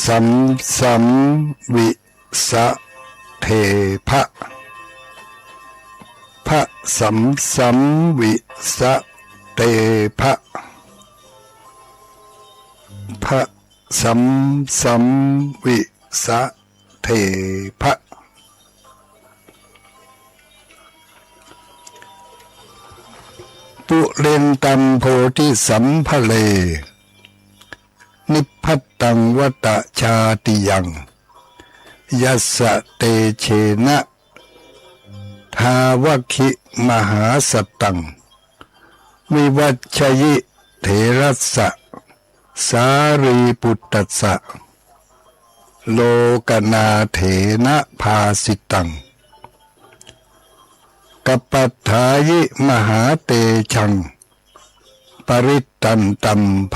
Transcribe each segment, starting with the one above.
สัมสัมวิสะเทภะพระสัมสัมวิสะเตภะพระสัมสัมวิสะเทภะปุเรนตัมโพธิสัมภเลนิพพัตตังวัตชาติยังยัสสะเตเชนะทาวคิมหาสตังวิวัชชยิเถรัสสะสารีปุตตัสสะโลกนาเถนะภาสิตังกัปปัฏฐายิมหาเตชังปริตตันตัมภ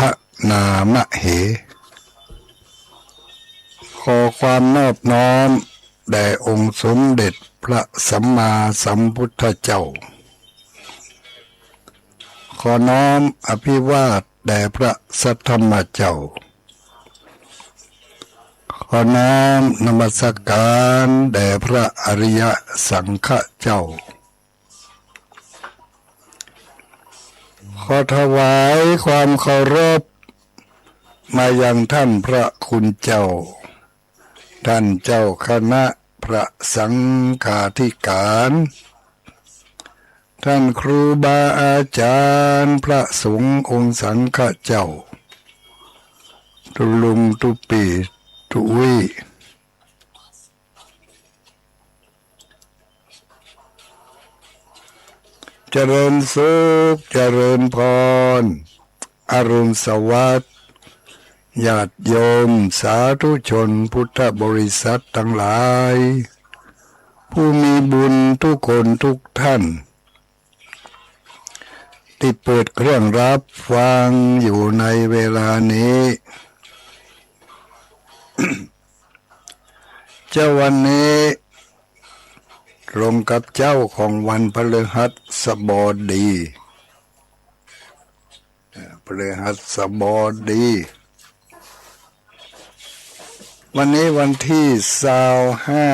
นามเหขอความนอบน้อมแด่องค์สมเด็จพระสัมมาสัมพุทธเจ้าขอน้อมอภิวาทแด่พระสัทธรรมเจ้าขอน้อมนมัสการแด่พระอริยสังฆเจ้าขอถวายความเคารพมายังท่านพระคุณเจ้าท่านเจ้าคณะพระสังฆาธิการท่านครูบาอาจารย์พระสงฆ์องค์สังฆเจ้าทุลุงทุปีทุวิเจริญสุขเจริญพรอรุณสวัสดิ์ญาติโยมสาธุชนพุทธบริษัททั้งหลายผู้มีบุญทุกคนทุกท่านที่เปิดเครื่องรับฟังอยู่ในเวลานี้ เจ้าวันนี้ตรงกับเจ้าของวันพฤหัสบดีพฤหัสบดีวันนี้วันที่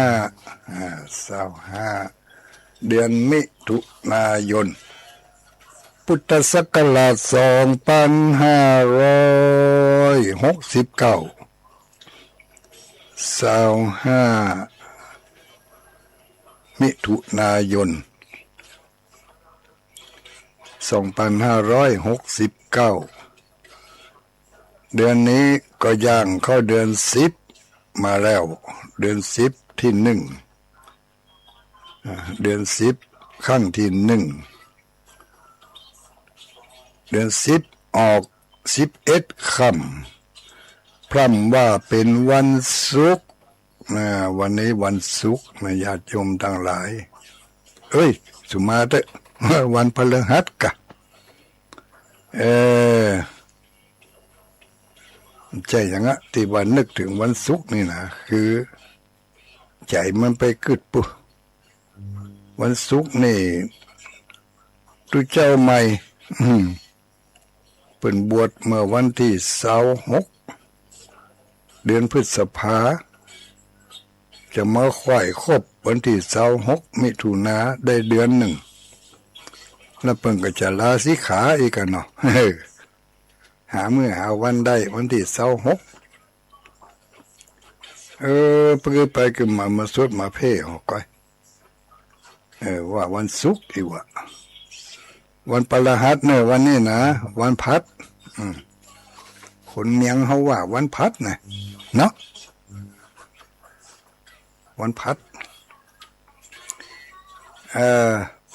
25เดือนมิถุนายนพุทธศักราช2569 มิถุนายน2569เดือนนี้ก็ย่างเข้าเดือน10มาแล้วเดือน10ที่1เดือน10ครั้งที่1เดือน10ออก11ค่ำพร่ำว่าเป็นวันศุกร์วันนี้วันศุกร์นะญาติโยมทั้งหลายสุมาเตะวันพฤหัสกะใจอย่างนั้นที่วันนึกถึงวันศุกร์นี่นะคือใจมันไปกึดปุ๊วันศุกร์นี่ตุเจ้าใหม่เป็นบวชเมื่อวันที่26เดือนพฤษภาจะมาค่อยครบวันที่26มิถุนาได้เดือนหนึ่งแล้วเพิ่งก็จะลาสิกขาอีกกันเนาะหามื้อหาวันได้วันที่26เพื่อไปก็มาสวดมาเพ่ออกก้อยว่าวันศุกร์อีกว่าวันพฤหัสเนี่ยวันนี้นะวันพัดคนเมียงเขาว่าวันพัดนะเนาะวันพัด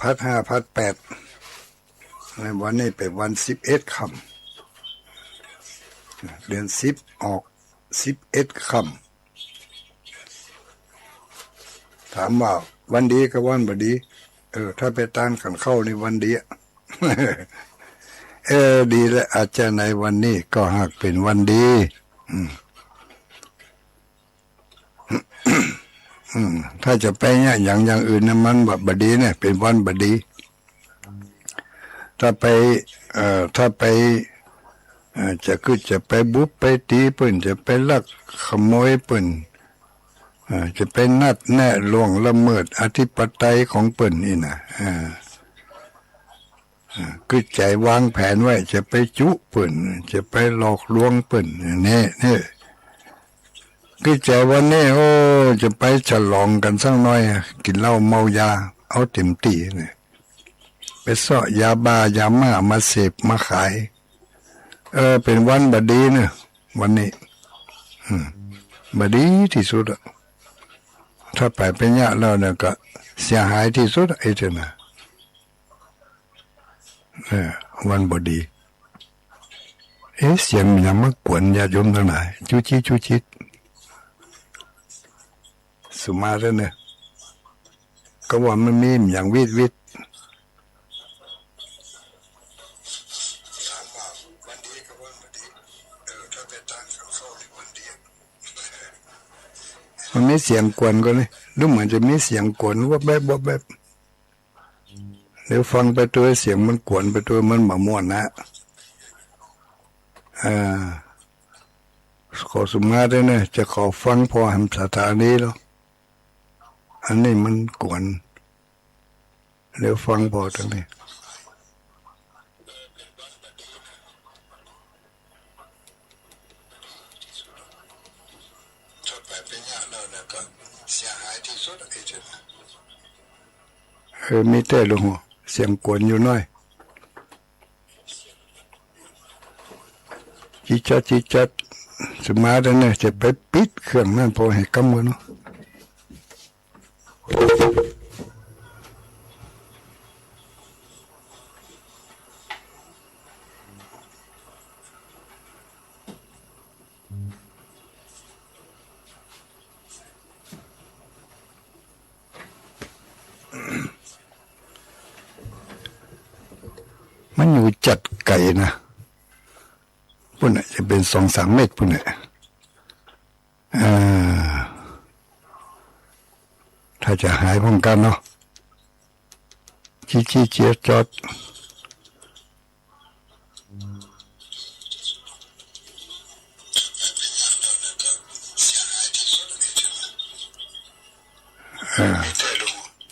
พัด5พัด8ในวันนี้เป็นวัน11ค่ำเดือน10ออก11ค่ำถามว่าวันดีกับวันบดีถ้าไปต้านกันเข้าในวันดีดีและอาจจะในวันนี้ก็หากเป็นวันดีถ้าจะไปเนี่ยอย่างอื่นนะมันแบบบดีเนี่ยเป็นวันบดี ถ้าไป จะคือจะไปบุบไปตีเปิ่นจะไปลักขโมยเปิ่นจะไปนัดแนะล่วงละเมิดอธิปไตยของเปิ่นนี่นะคือใจวางแผนไว้จะไปจุเปิ่นจะไปหลอกลวงเปิ่นนี่คือใจวันนี้โอ้จะไปฉลองกันสักหน่อยกินเหล้าเมายาเอาเต็มที่เนี่ยไปเสาะยาบ้ายาม่ามาเสพมาขายเป็นวันบดีเนี่ยวันนี้บดีที่สุดถ้าไปเป็นญาติแล้วเนี่ยก็เสียหายที่สุดไอ้เจ้านะวันบดีเสียงมันยังมากวนญาติโยมทั้งหลายจูจิจูจิสุมาแล้วเนี่ยก็ว่ามันมีอย่างวิทมันมีเสียงกวนก็เลยดูเหมือนจะมีเสียงกวนว่าแบบเดี๋ยวฟังไปตัวเสียงมันกวนไปตัวมันม่วนนะขอสมาได้เนี่ยจะขอฟังพอทำสถานีแล้วอันนี้มันกวนเดี๋ยวฟังพอตรงนี้มีแต่ลงหัวเสียงกวนอยู่น้อยจิจัดสมาร์ทเนี่ยจะไปปิดเครื่องนั่นพอให้กำมือเนาะมันอยู่จัดไก่นะพุ่นน่ะจะเป็น2-3 เมตรพุ่นน่ะถ้าจะหายพร้อมกันเนาะเจียจอด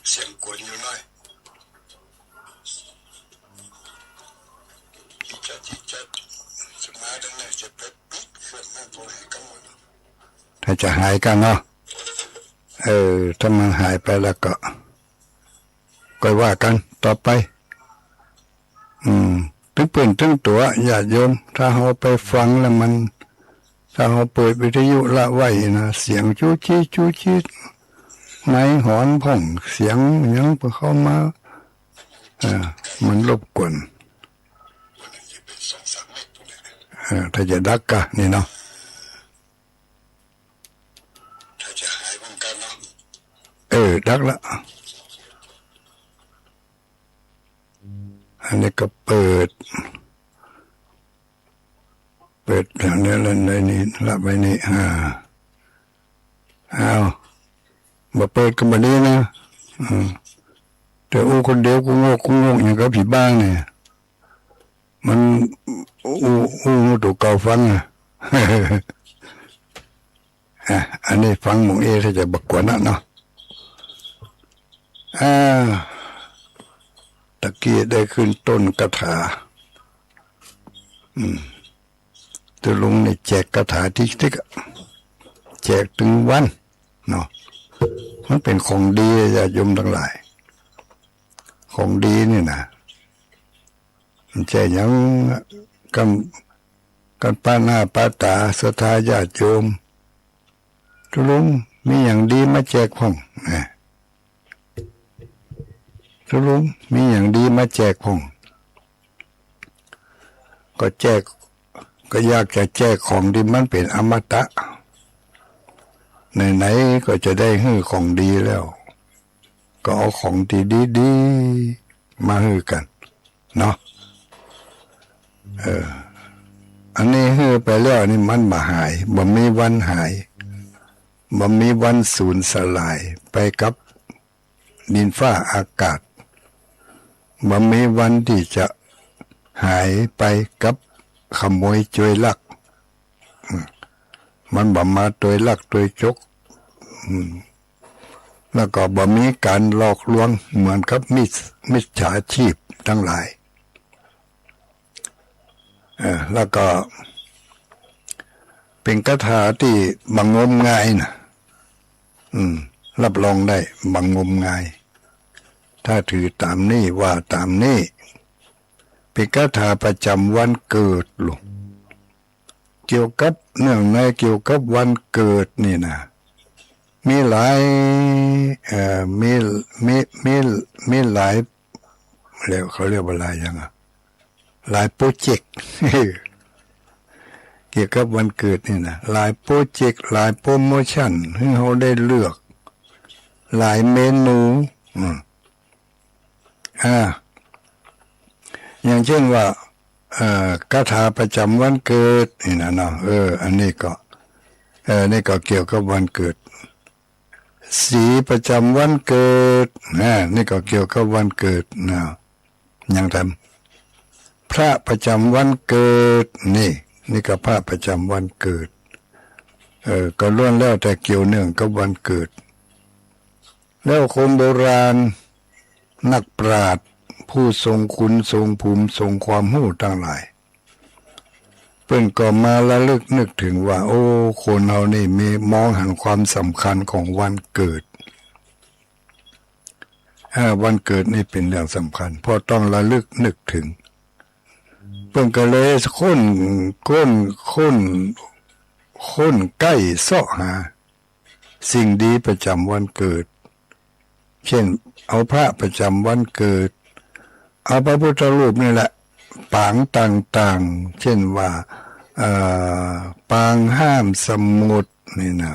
เสียงกวนอยู่น้อยถ้าจะหายกันเนาะถ้ามันหายไปแล้วก็ว่ากันต่อไปถึงเปลี่ยนถึงตัวญาติโยมถ้าเราไปฟังแล้วมันถ้าเราเปิดวิทยุละไว้นะเสียงจู้ไม้หอนพ่องเสียงยังเข้ามามันรบกวนถ้าจะดักกะนี่เนาะถ้าจะหายป้องกันเนาะดักละอันนี้ก็เปิดอย่างนี้เลยนี่ละไปนี่เอามาเปิดกันแบบนี้นะแต่คนเดียวกูงกอย่างกับผีบ้างเนี่ยมันถูกเก่าฟังอันนี้ฟังหมู่ถ้าจะบักกว่านั้นเนาะตะกี้ได้ขึ้นต้นกระถาตัวลุงเนี่ยแจกกระถาที่แจกถึงวันเนาะมันเป็นของดีญาติโยมทั้งหลายของดีนี่นะมันใจยังกันป้าหน้าป้าตาศรัทธาญาติโยมตัวลุงมีอย่างดีมาแจกพ่องตัวลุงมีอย่างดีมาแจกพ่องก็แจกก็อยากจะแจกของที่มันเป็นอมตะไหนๆก็จะได้ฮื้อของดีแล้วก็เอาของดีมาฮื้อกันเนาะอันนี้ฮื้อไปแล้วนี่มันบ่หายบ่มีวันหายบ่มีวันสูญสลายไปกับดินฟ้าอากาศบ่มีวันที่จะหายไปกับ ขโมยจ่วยลักมันบ่มาตัวยลักตัวยจกแล้วก็บ่มีการหลอกลวงเหมือนกับมิจฉาชีพทั้งหลายแล้วก็เป็นคาถาที่บังงมงายนะรับรองได้บังงมงายถ้าถือตามนี้ว่าตามนี้เป็นคาถาประจำวันเกิดลูกเกี่ยวกับเนื่องในเกี่ยวกับวันเกิดนี่นะมีหลายมีหลายเขาเรียกว่าอะไรยังอ่ะหลายโปรเจกต์เกี่ยวกับวันเกิดนี่นะหลายโปรเจกต์หลายโปรโมชั่นให้เขาได้เลือกหลายเมนูอย่างเช่นว่าคาถาประจำวันเกิดนี่นะเนาะอันนี้ก็นี่ก็เกี่ยวกับวันเกิดสีประจำวันเกิดนี่ก็เกี่ยวกับวันเกิดนะยังทำพระประจำวันเกิดนี่ก็พระประจำวันเกิดก็ล้วนแล้วแต่เกี่ยวเนื่องกับวันเกิดแล้วคนโบราณนักปราชญ์ผู้ทรงคุณทรงภูมิทรงความรู้ทั้งหลายเพิ่นก็มาระลึกนึกถึงว่าโอ้คนเรานี่มีมองเห็นความสำคัญของวันเกิดวันเกิดนี่เป็นเรื่องสำคัญเพราะต้องระลึกนึกถึงเพิ่นก็เลยค้นใกล้เสาะหาสิ่งดีประจำวันเกิดเช่นเอาพระประจำวันเกิดเอาพระพุทธรูปนี่แหละปางต่างๆเช่นว่าปางห้ามสมุดนี่นะ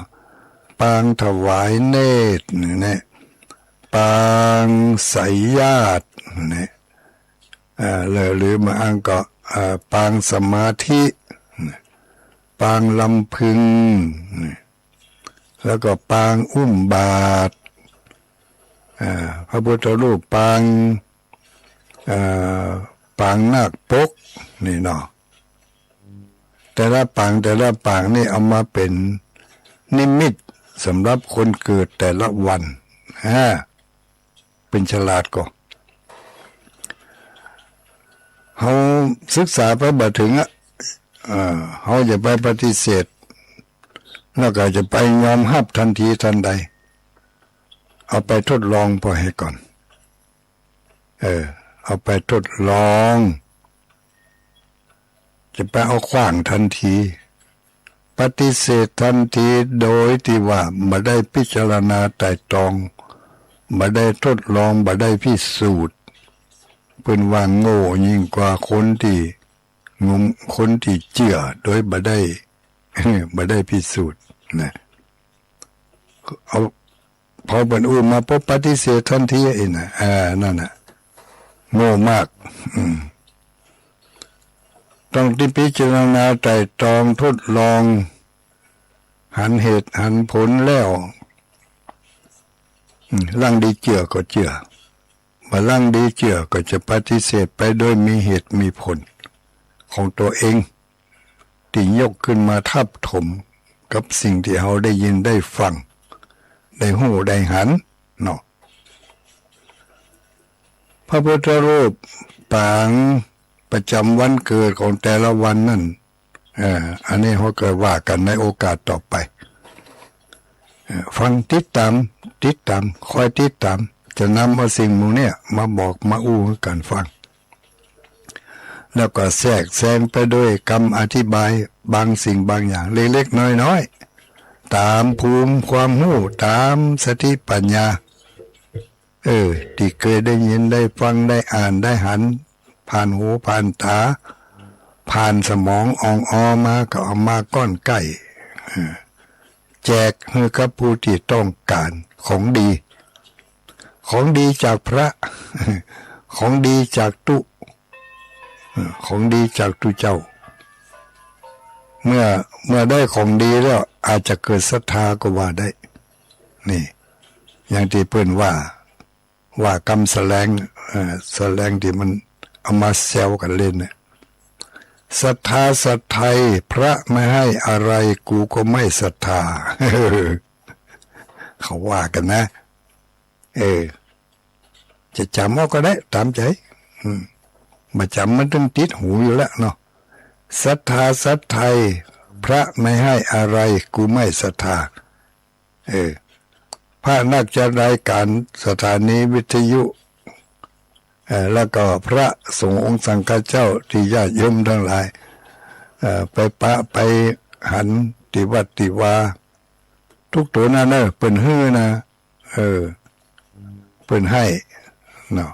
ปางถวายเนตรนี่นะปางไสยญาตินี่หรือมาอ้างก็ปางสมาธิปางลำพึงแล้วก็ปางอุ้มบาตรพระพุทธรูปปางนาคปกนี่เนาะแต่ละปางนี่เอามาเป็นนิมิตสำหรับคนเกิดแต่ละวันเป็นฉลาดก็เขาศึกษาไปบ่ถึงเขาจะไปปฏิเสธแล้วก็จะไปยอมรับทันทีทันใดเอาไปทดลองพอให้ก่อนเอาไปทดลองจะไปเอาขว้างทันทีปฏิเสธทันทีโดยที่ว่าไม่ได้พิจารณาไตร่ตรองไม่ได้ทดลองไม่ได้พิสูจน์เป็นว่าโง่ยิ่งกว่าคนที่เชื่อโดยไม่ได้พิสูจน์นะเอาพอบันอู้มาพบปฏิเสธทันทีนั่นน่ะโง่มากต้องที่พิจารณาไตร่ตรองทดลองหันเหตุหันผลแล้วร่างดีเชื่อก็เชื่อมาร่างดีเชื่อก็จะปฏิเสธไปโดยมีเหตุมีผลของตัวเองที่ยกขึ้นมาทับถมกับสิ่งที่เราได้ยินได้ฟังได้หูได้หันเนาะพระพุทธรูปปางประจำวันเกิดของแต่ละวันนั่นอันนี้เขาเกิดว่ากันในโอกาสต่อไปฟังติดตามคอยติดตามจะนำเอาสิ่งมูเนี่ยมาบอกมาอู้กันฟังแล้วก็แทรกแซงไปด้วยคำอธิบายบางสิ่งบางอย่างเล็กๆน้อยๆตามภูมิความรู้ตามสติปัญญาที่เคยได้ยินได้ฟังได้อ่านได้หันผ่านหูผ่านตาผ่านสมองมาก็เอามาก้อนไก่แจกให้กับผู้ที่ต้องการของดีจากพระของดีจากของดีจากตุเจ้าเมื่อได้ของดีแล้วอาจจะเกิดศรัทธาก็ว่าได้นี่อย่างที่เพิ่นว่ากำแสลงที่มันเอามาแซวกันเล่นเนี่ย ศรัทธาสัทไทยพระไม่ให้อะไรกูก็ไม่ศรัทธา เขาว่ากันนะจะจำเอาก็ได้ตามใจมาจำมันต้องติดหูอยู่แล้วเนาะศรัทธาสัทไทยพระไม่ให้อะไรกูไม่ศรัทธาพระนักจัดรายการสถานีวิทยุแล้วก็พระสงฆ์องค์สังฆเจ้าที่ญาติโยมทั้งหลายไปปะไปหันติวัดติวาทุกตัวนั่นเนอะเปิ่นฮื้อนะเปิ่นให้เนาะ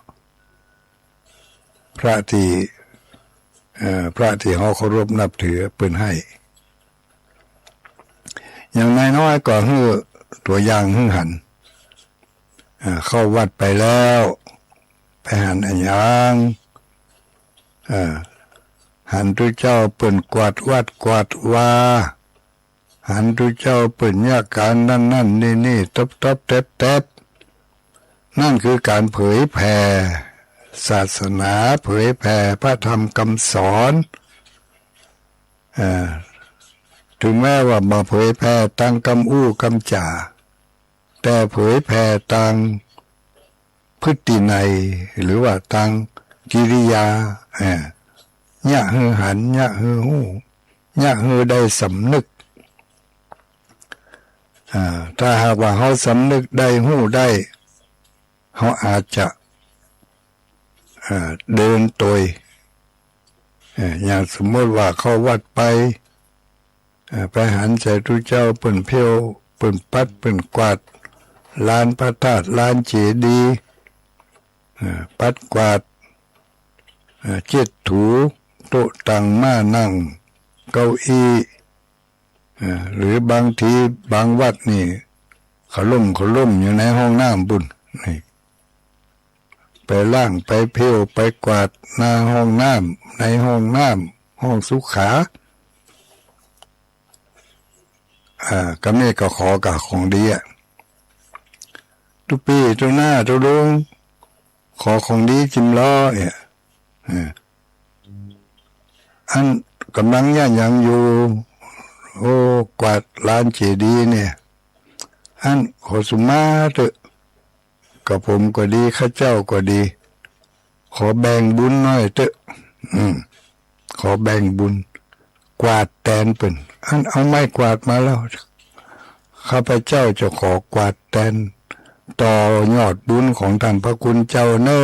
พระที่เขาเคารพนับถือเปิ่นให้อย่างน้อยๆก็ฮื้อตัวอย่างฮื้อหันเข้าวัดไปแล้วไปหันอันยังหันทุเจ้าเปิ่นกวาดวัดกวาดวาหันทุเจ้าเปิ่นยาการนั่นนี่ตบเต็บนั่นคือการเผยแผ่ศาสนาเผยแผ่พระธรรมคำสอนถึงแม้ว่ามาเผยแผ่ตั้งคำอู้คำจ่าแต่เผยแผ่ตั้งพฤตินัยหรือว่าตั้งกิริยาญะฮือหันญะฮือหู้ญะฮือได้สำนึกถ้าหากว่าเขาสำนึกได้หู้ได้เขาอาจจะเดินโดยอย่างสมมติว่าเขาวัดไปหันใจทุเจ้าเปิ่นเพียวเปิ่นปัดเปิ่นกวาดลานพระธาตุลานเจดีย์ปัดกวาดเช็ดถูโต๊ะตั้งม้านั่งเก้าอี้หรือบางทีบางวัดนี่เขาล่มอยู่ในห้องน้ำบุญนี่ไปล้างไปเพียวไปกวาดหน้าห้องน้ำในห้องน้ำห้องสุขาก็ไม่ก็ขอกับของดีทุกปีทุกหน้าทุกลุงขอของดีจิมล้ออันกำลังยังอยู่กวาดลานเจดีย์เนี่ยอันขอสุมาเถอะกับผมก็ดีข้าเจ้าก็ดีขอแบ่งบุญหน่อยเถอะขอแบ่งบุญกวาดแตนเป็นอันเอาไม้กวาดมาแล้วข้าพเจ้าจะขอกวาดแตนต่อยอดบุญของท่านพระคุณเจ้าเนอ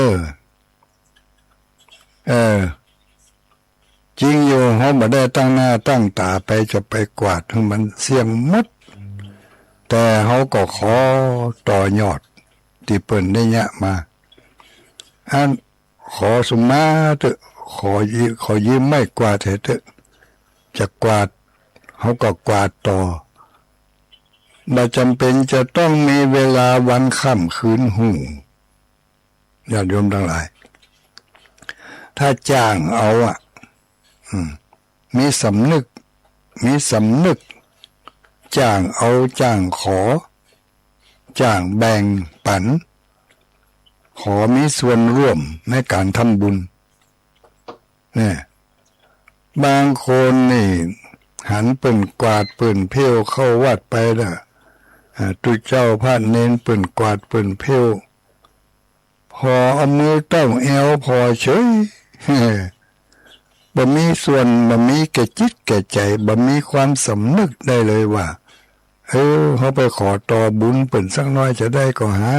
จริงอยู่เขาไม่ได้ตั้งหน้าตั้งตาไปจะไปกวาดให้มันเสี่ยงมัดแต่เขาก็ขอต่อยอดที่เปิ่นได้ยะมาอันขอสมมาเถอะขอยืมไม่กวาดเถอะจะกวาดเขาก็กวาดต่อเราจำเป็นจะต้องมีเวลาวันค่ำคืนหูญาติโยมทั้งหลายถ้าจ้างเอามีสำนึกจ้างเอาจ้างขอจ้างแบ่งปันขอมีส่วนร่วมในการทำบุญเนี่ยบางคนนี่หันเปิ่นกวาดเปิ่นเพี้ยวเข้าวัดไปละตุเจ้าพระเน้นเปิ่นกวาดเปิ่นเพี้ยวพอเอามือต้องแอวพอเฉยบ่มีส่วนบ่มีแก่จิตแก่ใจบ่มีความสำนึกได้เลยว่าเขาไปขอต่อบุญเปิ่นสักน้อยจะได้ก็หา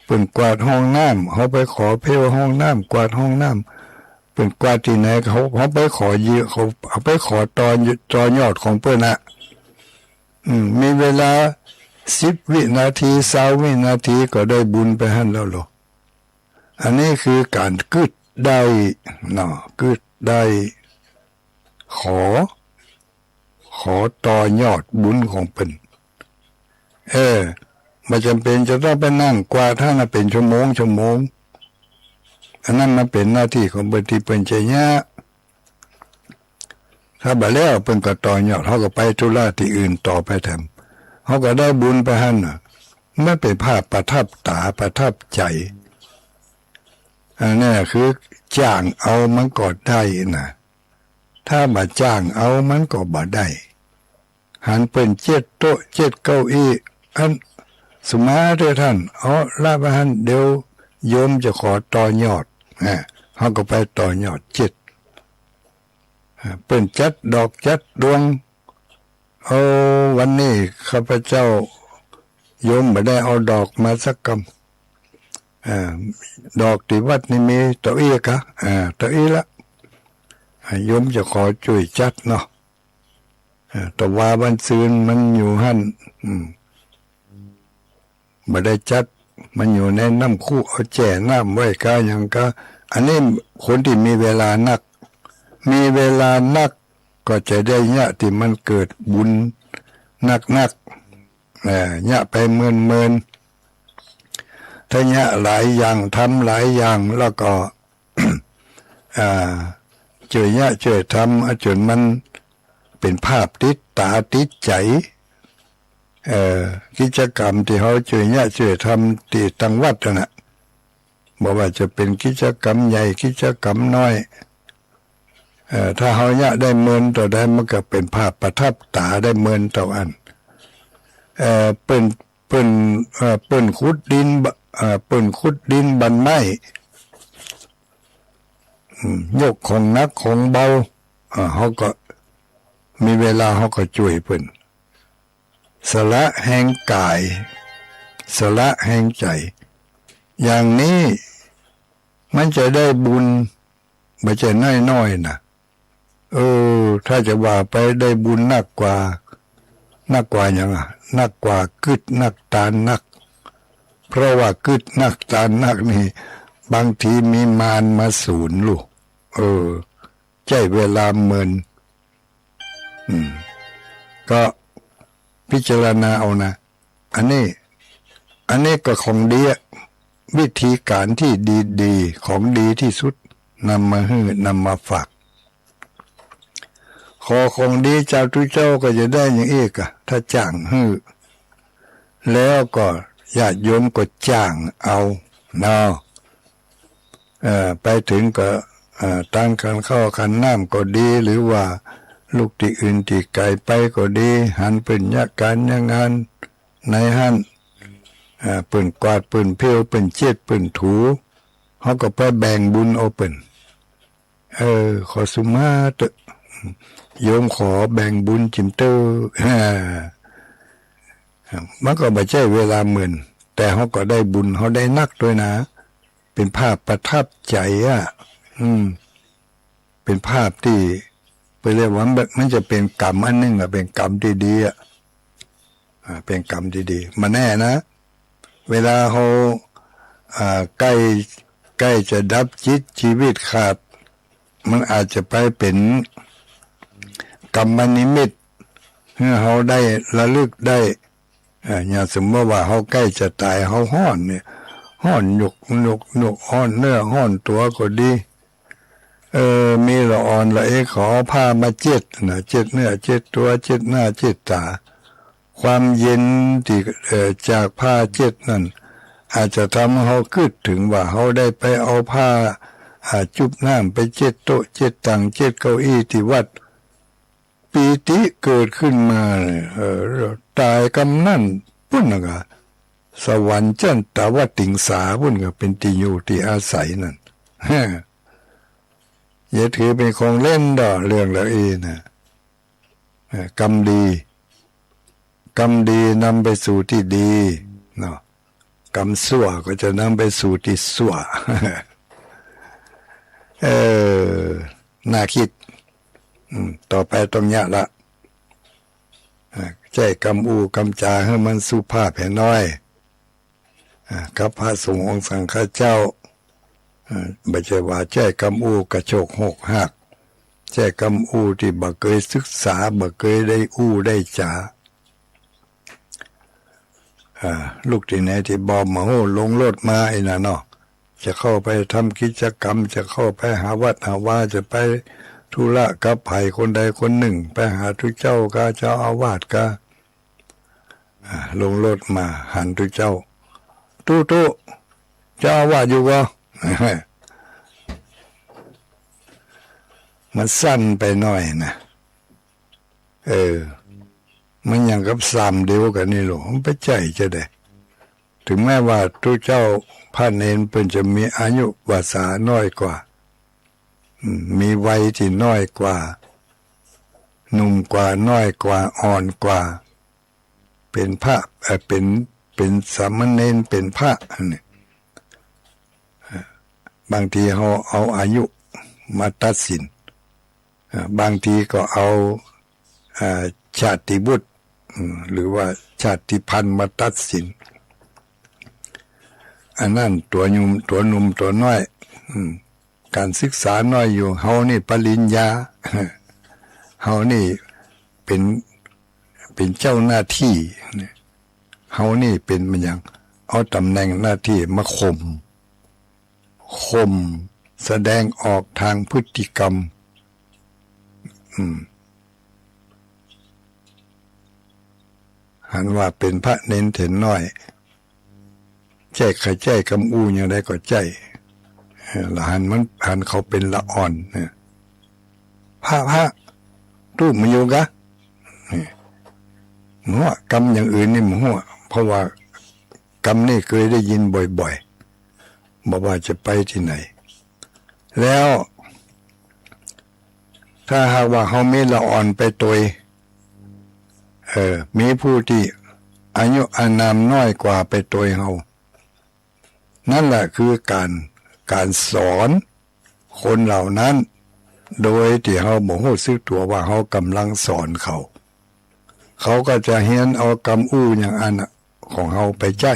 เปิ่นกวาดห้องน้ำเขาไปขอเพี้ยวห้องน้ำกวาดห้องน้ำเป็นกวาดที่ไหนเขาไปขอยืมเขาไปขอต่อยอดของเปิ้นมีเวลา10 วินาที20 วินาทีก็ได้บุญไปหั่นแล้วหรออันนี้คือการกึดได้เนาะกึดได้ขอต่อยอดบุญของเปิ้นไม่จำเป็นจะต้องไปนั่งกวาดท่านเป็นชั่วโมงอันนั้นมันเป็นหน้าที่ของเปิ้นที่เปิ้นจะยะถ้าบ่แล้วเปิ้นก็ต่อยอดเขาก็ไปธุระที่อื่นต่อไปแถมเขาก็ได้บุญไปหั่นไม่เป็นภาพประทับตาประทับใจ อันนี้คือจ้างเอามันก็ได้นะถ้าบ่จ้างเอามันก็บ่ได้หันเป็นเจ็ดโต๊ะเจ็ดเก้าอี้อันสมาเถอะท่านเอาลาบหันเดี๋ยวโยมจะขอต่อยอดเขาก็ไปต่อยอดเจ็ดเป็นจัดดอกจัดดวงเอาวันนี้ข้าพเจ้าโยมไม่ได้เอาดอกมาสักกำดอกที่วัดนี่มีเต้าอี้กะเต้าอี้ละโยมจะขอช่วยจัดเนาะแต่ว่าบันซืนมันอยู่หั่นไม่ได้จัดมันอยู่ในน้ำคู่เอาแจ่น้ำไว้ก็ยังก็อันนี้คนที่มีเวลานักก็จะได้เนี่ยที่มันเกิดบุญนักเนี่ยไปเมินถ้าเนี่ยหลายอย่างทำหลายอย่างแล้วก็ เจอเนี่ยเจอทำจนมันเป็นภาพติดตาติดใจกิจกรรมที่เขาเจอเนี่ยเจอทำที่ตังวัดนะบอกว่าจะเป็นกิจกรรมใหญ่กิจกรรมน้อยถ้าเขาเนี่ยได้เมินต่อได้มันก็เป็นภาพประทับตาได้เมินต่ออันเป็นขุดดินบันไม้ยกของนักของเบาเขาก็มีเวลาเขาก็ช่วยเพิ่นสละแห่งกายสละแห่งใจอย่างนี้มันจะได้บุญไม่ใช่น้อยๆนะถ้าจะว่าไปได้บุญนักกว่าอย่างนักกว่ากึดนักตานนักเพราะว่ากึดนักตานนักนี่บางทีมีมารมาสูนลูกใจเวลาเมินก็พิจารณาเอานะอันนี้ก็ของดีวิธีการที่ดีของดีที่สุดนำมาให้นำมาฝากขอของดีจากทุกเจ้าก็จะได้อย่างเอกถ้าจ้างให้แล้วก็ญาติโยมก็จ้างเอาเนาะไปถึงก็ตั้งกันเข้าขันน้ำก็ดีหรือว่าลูกที่อื่นที่ไกลไปก็ดีหันเป็นยาการยางานในหันปืนกวาดปืนเพียวปืนเจ็ดปืนถูเขาก็ไปแบ่งบุญเอาปืนขอสุมาเตโยมขอแบ่งบุญจิมเตอมันก็ไม่ใช่เวลาเหมือนแต่เขาก็ได้บุญเขาได้นักด้วยนะเป็นภาพประทับใจเป็นภาพที่ไปเรียกว่ามันจะเป็นกรรมอันนึงเป็นกรรมที่ดีเป็นกรรมที่ดีมาแน่นะเวลาเขาใกล้จะดับชีวิตขาดมันอาจจะไปเป็นกรรมนิมิตเมื่อเขาได้ระลึกได้อย่างสมมติว่าเขาใกล้จะตายเขาห้อนเนี่ยห้อนหยุกห้อนเนื้อห้อนตัวก็ดีมีละอ่อนละขอผ้ามาเจ็ดเนื้อเจ็ดตัวเจ็ดหน้าเจ็ดตาความเย็นที่จากผ้าเจ็ดนั่นอาจจะทำให้เขาคิดถึงว่าเขาได้ไปเอาผ้าจุบน้ำไปเจ็ดโต๊ะเจ็ดตังเจ็ดเก้าอี้ที่วัดปีติเกิดขึ้นมาตายกำนั่นพุ่นนะสวรรค์จันตาวติงสาพุ่นก็เป็นที่อยู่ที่อาศัยนั่นอย่าถือเป็นของเล่นดอกเรื่องละนะกรรมดีนำไปสู่ที่ดีเนาะกรรมชั่วก็จะนำไปสู่ที่ชั่วน่าคิดต่อไปตรงนี้ละใจกำอูกำจาให้มันสุภาพแผ่น้อยกับพระสงฆ์องค์สังฆเจ้าไม่ใช่ว่าใจกำอูกระโชกหกหักใจกำอูที่บ่เคยศึกษาบ่เคยได้อู้ได้จาลูกที่ไหนที่บอมมาโหลงรถมาไอ้น่ะเนาะจะเข้าไปทำกิจกรรมจะเข้าไปหาวัดหาว่าจะไปธุระกับไผ่คนใดคนหนึ่งไปหาทุกเจ้าก็เจ้าอาวาสก็ลงรถมาหันทุกเจ้าตู้เจ้าอาวาสอยู่ก็ มันสั้นไปหน่อยนะมันอย่างกับสามเดียวกันนี่หรอมันไปใจจะได้ถึงแม้ว่าทุกเจ้าพระเนนเป็นจะมีอายุวาสาน้อยกว่ามีวัยที่น้อยกว่าหนุ่มกว่าน้อยกว่าอ่อนกว่าเป็นพระเป็นสามเณรเป็นพระเนี่ยบางทีเขาเอาอายุมาตัดสินบางทีก็เอาชาติบุตรหรือว่าชาติพันธุ์มาตัดสินอันนั้นตัวหนุ่มตัวน้อยการศึกษาน้อยอยู่เฮานี่ปริญญาเฮานี่เป็นเจ้าหน้าที่เฮานี่เป็นมันอย่างเอาตำแหน่งหน้าที่มาข่มแสดงออกทางพฤติกรรมหันว่าเป็นพระเน้นเถนน้อยใจใครใจกำอู้อย่างไรก็ใจละหันเขาเป็นละอ่อนเนี่ยพระรูปมันอยู่กะหัวกรรมอย่างอื่นนี่หัวเพราะว่ากรรมนี่เคยได้ยินบ่อยๆบอกว่าจะไปที่ไหนแล้วถ้าหากว่าเขาไม่ละอ่อนไปตัวมีผู้ที่อายุอานามน้อยกว่าไปตัวเขานั่นแหละคือการสอนคนเหล่านั้นโดยที่เขาบอกรู้สึกตัวว่าเขากำลังสอนเขาก็จะเฮียนเอากำอู้อย่างอันของเขาไปใจ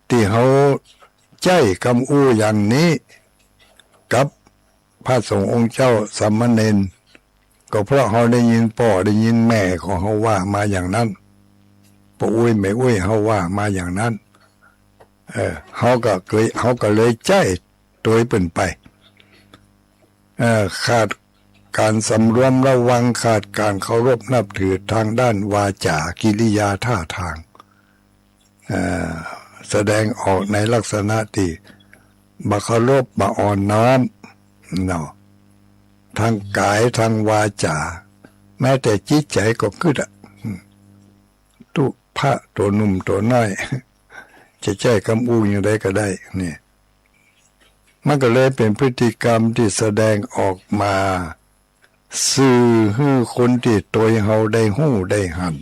ที่เขาใจกำอู้อย่างนี้กับพระสงฆ์องค์เจ้าสามเณรก็เพราะเขาได้ยินพ่อได้ยินแม่ของเขาว่ามาอย่างนั้นปู่อุ้ยแม่อุ้ยเขาว่ามาอย่างนั้นเขาก็เลยใจโดยเป็นไปขาดการสำรวมระวังขาดการเคารพนับถือทางด้านวาจากิริยาท่าทางแสดงออกในลักษณะที่บ่เคารพบ่อ่อนน้อมเนาะทางกายทางวาจาแม้แต่จิตใจก็ขึ้นตุพระตัวหนุ่มตัวน้อยจะใจคำอู้อย่างไรก็ได้เนี่ยมันก็เลยเป็นพฤติกรรมที่แสดงออกมาสื่อให้คนที่ตัวเขาได้หู้ได้หัน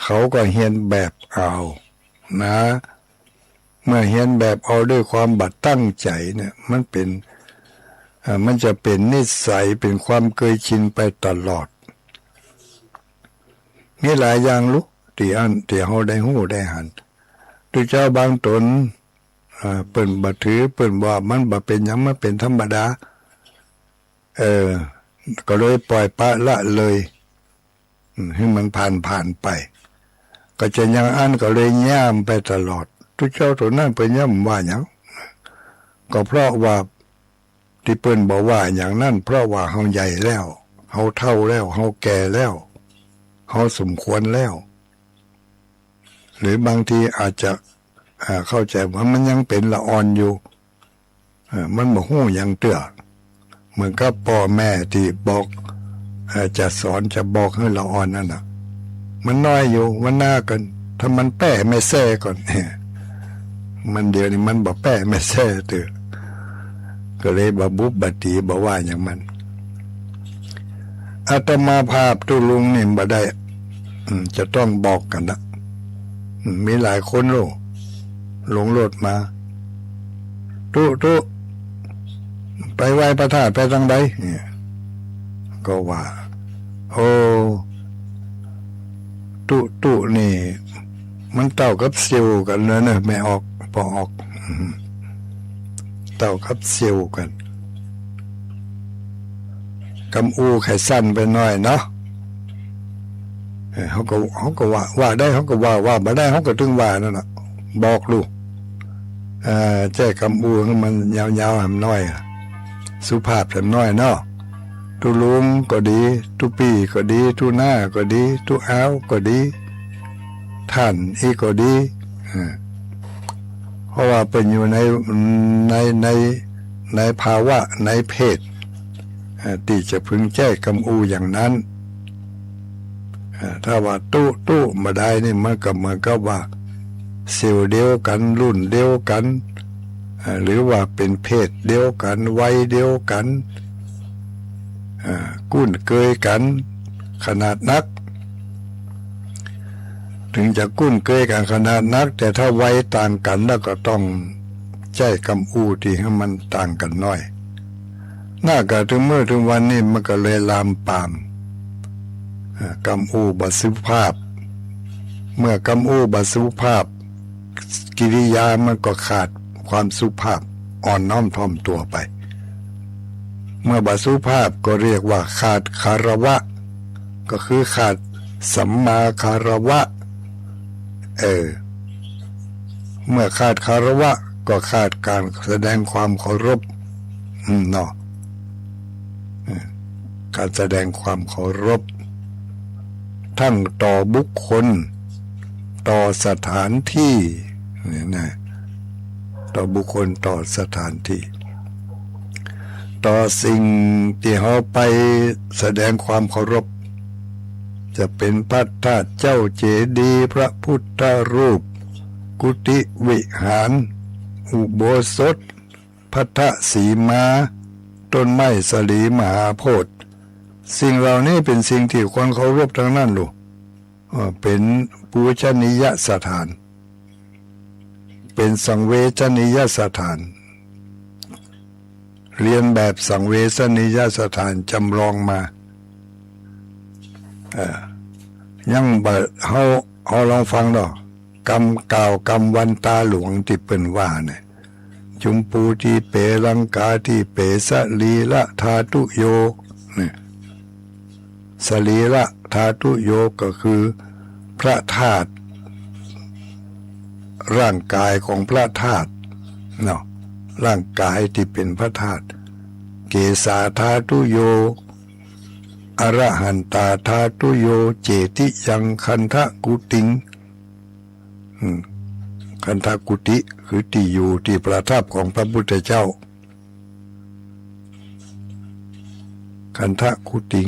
เขาก็เห็นแบบเอานะเมื่อเห็นแบบเอาด้วยความบัดตั้งใจเนี่ยมันจะเป็นนิสัยเป็นความเคยชินไปตลอดมีหลายอย่างลุกที่เขาได้หู้ได้หันตัวเจ้าบางตนเปิ่นบ่ถือเปิ่นว่ามันบ่เป็นหยังมันเป็นธรรมดาก็เลยปล่อยปะละเลยให้มันผ่านไปก็จะยังอันก็เลยย่ามไปตลอดทุกเจ้าตัวนั้นเป็นย่ำว่าหยังก็เพราะว่าที่เปิ้นบอกว่าอย่างนั้นเพราะว่าเฮาใหญ่แล้วเฮาเฒ่าแล้วเฮาแก่แล้วเฮาสมควรแล้วหรือบางทีอาจจะเข้าใจว่ามันยังเป็นละอ่อนอยู่มันบ่ฮู้หยังเตื้อเหมือนกับพ่อแม่ที่บอกจะสอนจะบอกให้ละอ่อนนั่นน่ะมันน้อยอยู่มันหน้ากันถ้ามันแป้ไม่แซ่ก่อนมันเดี๋ยวนี้มันบ่แป้ไม่แซ่เตื้อก็เลยบ่บุบบัดตีบ่ว่าอย่างมันอาตมาภาพตุลุงนี่บ่ได้จะต้องบอกกันนะมีหลายคนหลงโลดมาตุไปไหว้พระธาตุไปทางใดเนี่ยก็ว่าโอ้ตุนี่มันเต่ากับซิวกันเลยนะไม่ออกพอออกเต่ากับซิวกันกำอูไข่สั้นไปหน่อยเนาะเขาก็ว่าได้เขาก็ว่าบ่ได้เขาก็ถึงว่านั่นน่ะบอกลูกแจ้กำอูให้มันยาวๆหำน้อยสุภาพหำน้อยเนาะตุลุงก็ดีตุปีก็ดีตุหน้าก็ดีตุอ้าวก็ดีท่านอีก็ดีเพราะว่าเป็นอยู่ในภาวะในเพศ ที่จะพึงแจ้กำอูอย่างนั้นถ้าว่าตู้มาได้นี่มันก็เหมือนกับว่าเซลล์เดียวกันรุ่นเดียวกันหรือว่าเป็นเพศเดียวกันวัยเดียวกันกุ้นเกยกันขนาดนักถึงจะกุ้นเกยกันขนาดนักแต่ถ้าวัยต่างกันแล้วก็ต้องใช้คำอูที่ให้มันต่างกันน้อยน่ากะถึงเมื่อถึงวันนี้มันก็เลยลามปามคำอูบสุภาพเมื่อคำอูบสุภาพกิริยามันก็ขาดความสุภาพอ่อนน้อมถ่อมตัวไปเมื่อบสุภาพก็เรียกว่าขาดคารวะก็คือขาดสัมมาคารวะเมื่อขาดคารวะก็ขาดการแสดงความเคารพเนาะการแสดงความเคารพทั้งต่อบุคคลต่อสถานที่นี่นะต่อบุคคลต่อสถานที่ต่อสิ่งที่เขาไปแสดงความเคารพจะเป็นพระธาตุเจ้าเจดีย์พระพุทธรูปกุฏิวิหารอุโบสถพัทธสีมาต้นไม้สลีมหาโพธิ์สิ่งเหล่านี้เป็นสิ่งที่คนเคารพทั้งนั้นลูกเป็นปูชนียสถานเป็นสังเวชนียสถานเรียนแบบสังเวชนียสถานจำลองมายังบ่เฮาลองฟังดอกกรรมกล่าวกรรมวันตาหลวงที่เปิ้นว่าเนี่ยจุมปูที่เปลังกาที่เปสลีละธาตุโยเนี่ยสลีละธาตุโยก็คือพระธาตุร่างกายของพระธาตุเนาะร่างกายที่เป็นพระธาตุเกสาธาตุโยอรหันตาธาตุโยเจติยังคันทะกุติงคันทะกุติคือที่อยู่ที่ประทับของพระพุทธเจ้าคันทะกุติง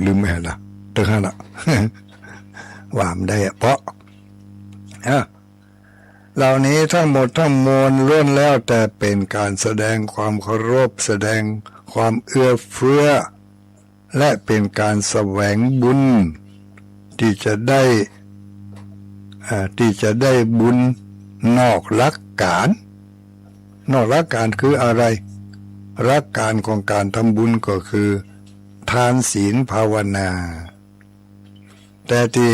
ลืมไม่ให้ละตึงให้ละว่ามได้เพราะเหล่านี้ทั้งหมดทั้งมวลล้วนแล้วแต่เป็นการแสดงความเคารพแสดงความเอื้อเฟื้อและเป็นการแสวงบุญที่จะได้บุญนอกหลักการนอกหลักการคืออะไรหลักการของการทำบุญก็คือทานศีลภาวนาแต่ที่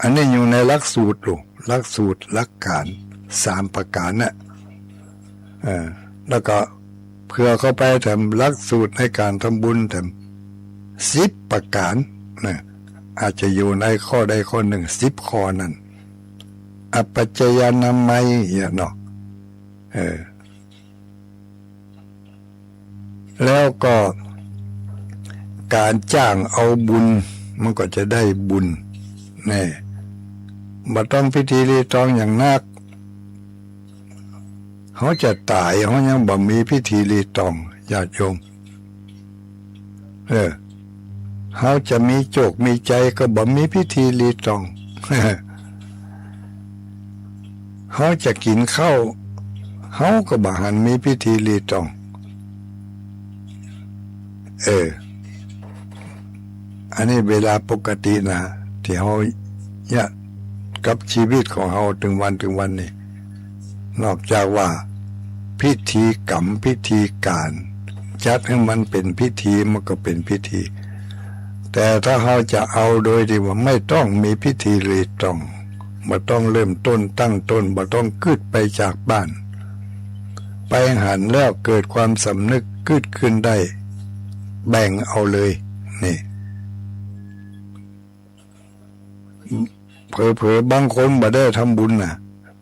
อันนี้อยู่ในหลักสูตรหลักสูตรหลักการ3ประการน่ะแล้วก็เพื่อเข้าไปทำหลักสูตรในการทำบุญทำ10ประการนะอาจจะอยู่ในข้อใดข้อหนึ่ง10ข้อนั้นอปัจจยานามัยเนาะแล้วก็การจ้างเอาบุญมันก็จะได้บุญแน่บ่ต้องพิธีรีตองอย่างนักเขาจะตายเขายังบ่มีพิธีรีตองญาติโยมเขาจะมีโจกมีใจก็บ่มีพิธีรีตองเขาจะกินข้าวเขาก็บ่หันมีพิธีรีตองอันนี้เวลาปกตินะที่เขาเนี่ยกับชีวิตของเราถึงวันนี่นอกจากว่าพิธีกรรมพิธีการจัดให้มันเป็นพิธีมันก็เป็นพิธีแต่ถ้าเราจะเอาโดยที่ว่าไม่ต้องมีพิธีรีตองบ่ต้องเริ่มต้นตั้งต้นบ่ต้องกึดไปจากบ้านไปหันแล้วเกิดความสำนึกกึดขึ้นได้แบ่งเอาเลยนี่เผลอๆบางคนบ่ได้ทำบุญน่ะ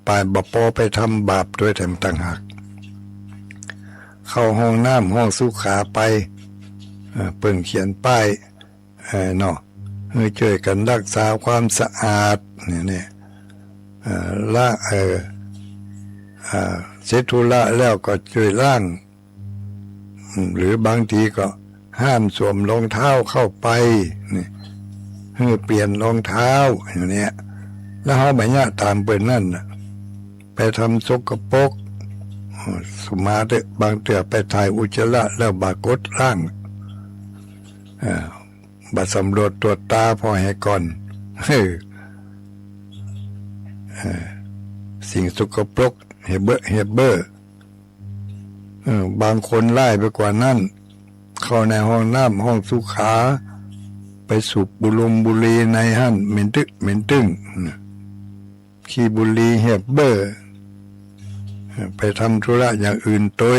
ไปบ่พอไปทำบาปด้วยแถมต่างหากเข้าห้องน้ำห้องสุขาไปเปิ่นเขียนป้ายเนาะช่วยกันรักษาความสะอาดเนี่ยละเสร็จธุระแล้วก็ช่วยล้าง หรือบางทีก็ห้ามสวมรองเท้าเข้าไปนี่ให้เปลี่ยนรองเท้าอย่างเนี้ยแล้วเขาแบบนี้ตามเปิดนั่นไปทำสกปรกสมาเตบางเตือไปถ่ายอุจจาระแล้วบากดร่างบัดสำรวจตรวจตาพอให้ก่อนสิ่งสกปรกเฮเบอร์บางคนไล่ไปกว่านั้นเข้าในห้องน้ำห้องสุขาไปสูบบุหรี่ในหั่นเหม็นตึ้งขี้บุหรี่เฮเบอร์ไปทำธุระอย่างอื่นตัว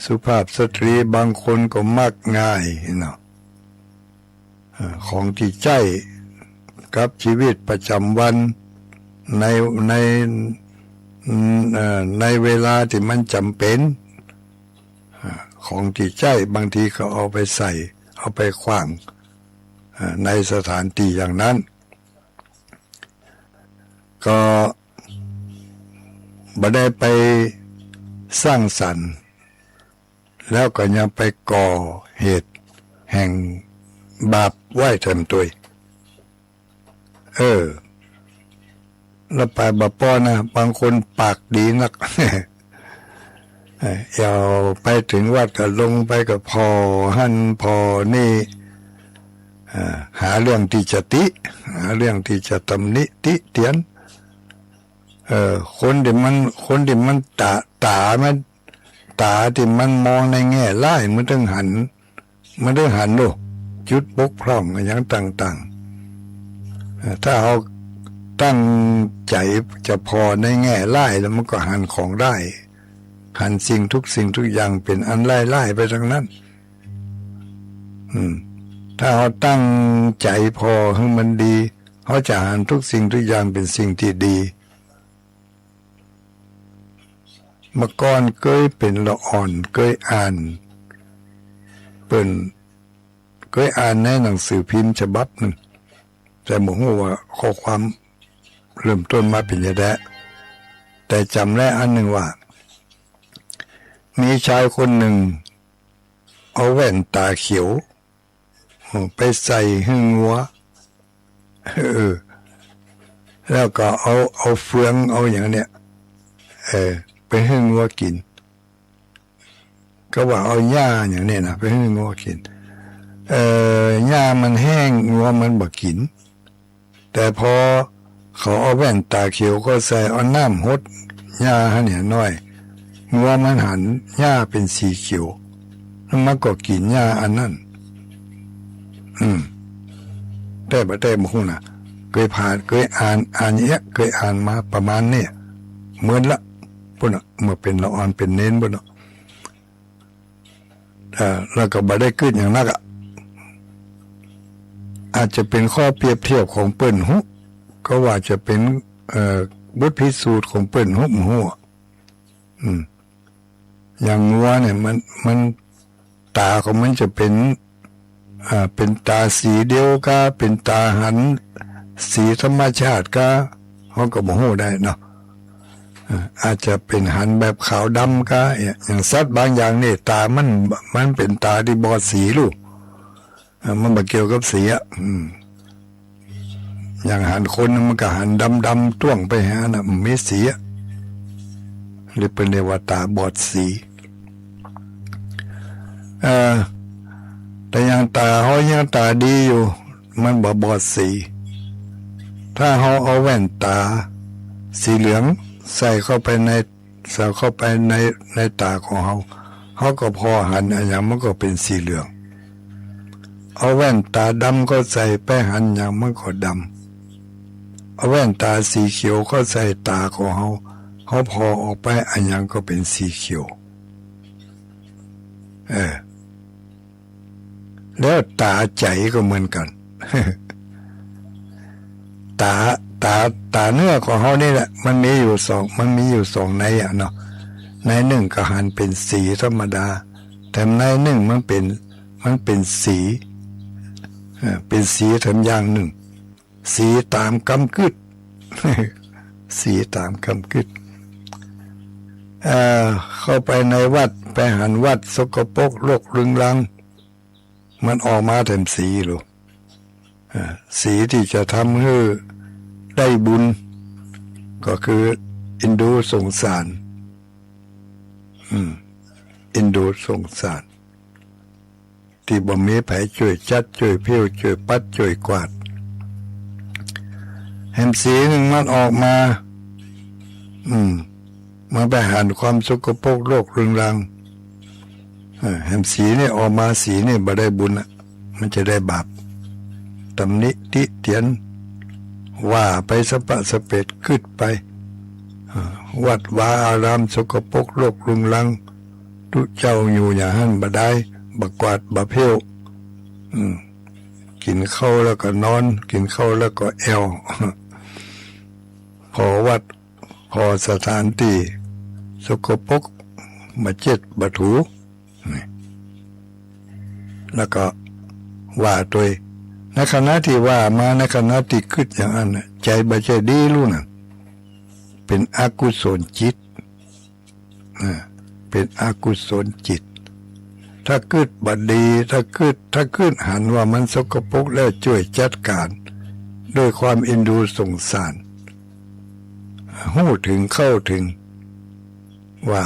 สุภาพสตรีบางคนก็มักง่ายเนาะของที่ใจกับชีวิตประจำวันในเวลาที่มันจำเป็นของที่ใจบางทีเขาเอาไปใส่เอาไปขว้างในสถานที่อย่างนั้นก็บ่ได้ไปสร้างสรรค์แล้วก็ยังไปก่อเหตุแห่งบาปไว้เต็มตัวแล้วไปบาปอนะบางคนปากดีนัก อย่าไปถึงวัดก็ลงไปก็พอหั่นพอนี่หาเรื่องที่จะติหาเรื่องที่จะตำหนิติเตียนคนที่มันตาที่มันมองในแง่ร้ายมันต้องหันดูจุดบกพร่องอย่างต่างๆถ้าเราตั้งใจจะพอในแง่ร้ายแล้วมันก็หันของได้หันสิ่งทุกอย่างเป็นอันไล่ไปทั้งนั้นถ้าเราตั้งใจพอให้มันดีเขาจะหันทุกอย่างเป็นสิ่งที่ดีเมื่อก่อนเคยเป็นละอ่อนเคยอ่านในหนังสือพิมพ์ฉบับหนึ่งแต่บ่ฮู้ว่าข้อความเริ่มต้นมาเป็นยังไงแต่จำได้อันหนึ่งว่ามีชายคนหนึ่งเอาแว่นตาเขียวไปใส่ให้งัวแล้วก็เอาเฟืองเอาอย่างเนี้ยไปให้งัวกินก็ว่าเอาหญ้าอย่างนี้นะไปให้งัวกินหญ้ามันแห้งงัวมันบ่กินแต่พอเขาเอาแว่นตาเขียวก็ใส่เอาน้ำหดหญ้าให้เนี่ยน้อยงัวมันหันหญ้าเป็นสีเขียวแล้วมันก็กินหญ้าอันนั้นแต่บ่ได้บ่ฮู้นะเคยอ่านเนี้ยเคยอ่านมาประมาณนี้เหมือนละพุ่นเมื่อเป็นละอ่อนเป็นเน้นพุ่นแล้วก็บ่ได้ขึ้นอย่างนั้นอาจจะเป็นข้อเปรียบเทียบของเปิ้นหุก็ว่าจะเป็นบทพิสูจน์ของเปิ้นหุหัวอย่างงัวเนี่ยมันตาของมันจะเป็นตาสีเดียวก็เป็นตาหันสีธรรมชาติก็เขาก็บ่ฮู้ได้เนาะอาจจะเป็นหันแบบขาวดำก็อย่างสัตว์บางอย่างนี่ตามันเป็นตาที่บอดสีลูกมันบ่เกี่ยวกับสีอย่างหันคนมันก็หันดำต้วงไปหาน่ะมันมีสีหรือเป็นเรียกว่าตาบอดสีแต่อย่างตาเขายังตาดีอยู่มันบ่บอดสีถ้าเขาเอาแว่นตาสีเหลืองใส่เข้าไปในตาของเขาก็พอหันอย่างมันก็เป็นสีเหลืองเอาแว่นตาดำก็ใส่ไปหันอย่างมันก็ดำเอาแว่นตาสีเขียวก็ใส่ตาของเขาพอออกไปอันอย่างก็เป็นสีเขียวแล้วตาใจก็เหมือนกัน ตาเนื้อของเขานี่แหละมันมีอยู่สองในเนาะในหนึ่งก็หันเป็นสีธรรมดาแต่ในหนึ่งมันเป็นสีเป็นสีทำอย่างหนึ่งสีตามกำกึด สีตามกำกึด เอ่อเข้าไปในวัดไปหันวัดสกปรกโรครึงรังมันออกมาแทนสีหรือสีที่จะทำให้ได้บุญก็คืออินดูสงสารอินดูสงสารที่บ่มีไผช่วยจัดช่วยเพี้ยวช่วยปัดช่วยกวาดแห่งสีหนึ่งมันออกมามาไปหันความสกปรกโรครึงรังแห่งสีนี่ออกมาสีนี่บ่ได้บุญมันจะได้บาปตำหนิติเตียนว่าไปสะปะสะเปดขึ้นไปวัดวาอารามสกปรกโรครุงรังทุเจ้าอยู่อย่างนั้นบ่ได้บ่กวาดบ่เพี้ยวกินข้าวแล้วก็นอนกินข้าวแล้วก็แอวพอวัดพอสถานที่สกปรกมาเจ็ดบ่ถูแล้วก็ว่าตัวในขณะที่ว่ามาในขณะที่คิดอย่างนั้นใจบ่ใจดีรู้น่ะเป็นอกุศลจิตเป็นอกุศลจิตถ้าคิดบ่ดีถ้าคิดหันว่ามันสกปรกแล้วช่วยจัดการด้วยความเอ็นดูสงสารหู้ถึงเข้าถึงว่า